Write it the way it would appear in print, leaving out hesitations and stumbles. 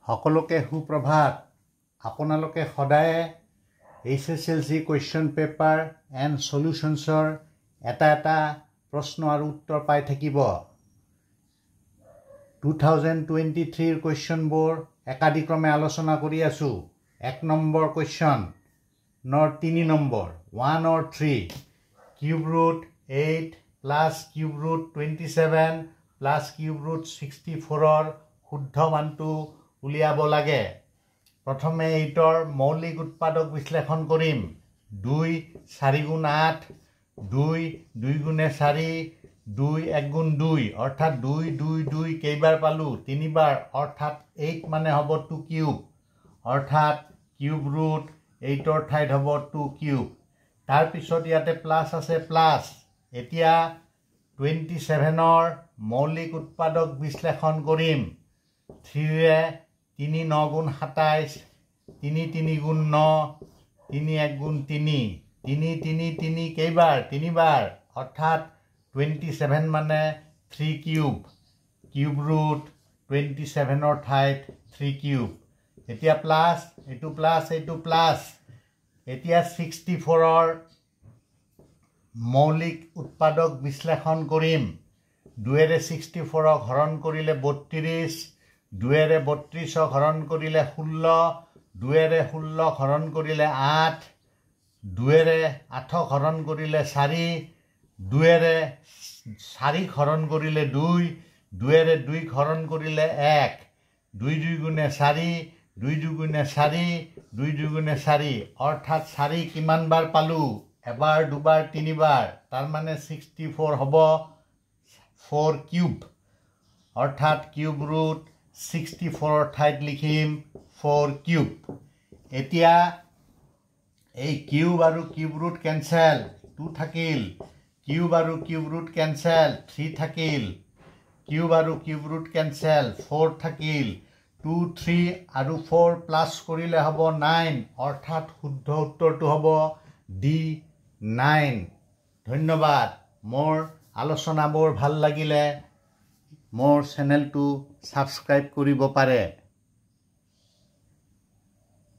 সকলোকে সুপ্ৰভাত। আপোনালোকে সদায় HSLC কুৱেশ্যন পেপাৰ এণ্ড সলিউশ্যনছৰ এটা প্ৰশ্ন আৰু উত্তৰ পাই থাকিব। 2023 কুৱেশ্যনবোৰ একাদিক্ৰমে আলোচনা কৰি আছোঁ। 1 নম্বৰ কুৱেশ্যন নৰ 3 number 1 or 3 cube root 8 plus cube root 27 plus cube root 64ৰ শুদ্ধ মানটো উলিয়াব লাগে। প্ৰথমে 8ৰ মৌলিক উৎপাদক বিশ্লেষণ কৰিম। 2 4 গুণ 8, 2 2 গুণে 4, 2 1 গুণ 2 অৰ্থাৎ 2 2 2 কেইবাৰ পালোঁ? 3 বাৰ, অৰ্থাৎ 8 মানে হ'ব 2 কিউব, অৰ্থাৎ কিউব ৰুট 8ৰ ঠাইত হ'ব 2 কিউব। তাৰপিছত ইয়াতে প্লাছ আছে প্লাছ। এতিয়া 27ৰ মৌলিক উৎপাদক বিশ্লেষণ কৰিম। 3ৰে 3 9 গুণ 27, 3 3 গুণ 9, 3 1 গুণ 3, 3 3 3 কেইবাৰ? 3 বাৰ, অৰ্থাৎ 27 মানে 3 কিউব। কিউব ৰুট 27ৰ ঠাইত 3 কিউব। এতিয়া প্লাছ, এইটো প্লাছ, এইটো প্লাছ। এতিয়া 64ৰ মৌলিক উৎপাদক বিশ্লেষণ কৰিম। 2ৰে 64ক হৰণ কৰিলে 32, 2ৰে 32ক হৰণ কৰিলে 16, 2ৰে 16ক হৰণ কৰিলে 8, 2ৰে 8ক হৰণ কৰিলে 4, 2ৰে 4ক হৰণ কৰিলে 2, 2ৰে 2ক হৰণ কৰিলে 1, 2 2 গুণে 4, 2 2 গুণে 4, 2 2 গুণে 4, অৰ্থাৎ 4 কিমান বাৰ পালোঁ? এবাৰ, দুবাৰ, 3 বাৰ। তাৰমানে 64 হ'ব 4 কিউব, অৰ্থাৎ কিউব ৰুট 64ৰ ঠাইত লিখিম 4 কিউব। এতিয়া এই কিউব আৰু কিউব ৰুট কেঞ্চেল, 2 থাকিল। কিউব আৰু কিউব ৰুট কেঞ্চেল, 3 থাকিল। কিউব আৰু কিউব ৰুট কেঞ্চেল, 4 থাকিল। 2 3 আৰু 4 প্লাছ কৰিলে হ'ব 9, অৰ্থাৎ শুদ্ধ উত্তৰটো হ'ব D9। ধন্যবাদ। মোৰ আলোচনাবোৰ ভাল লাগিলে মোৰ চেনেলটো ছাবস্ক্ৰাইব কৰিব পাৰে।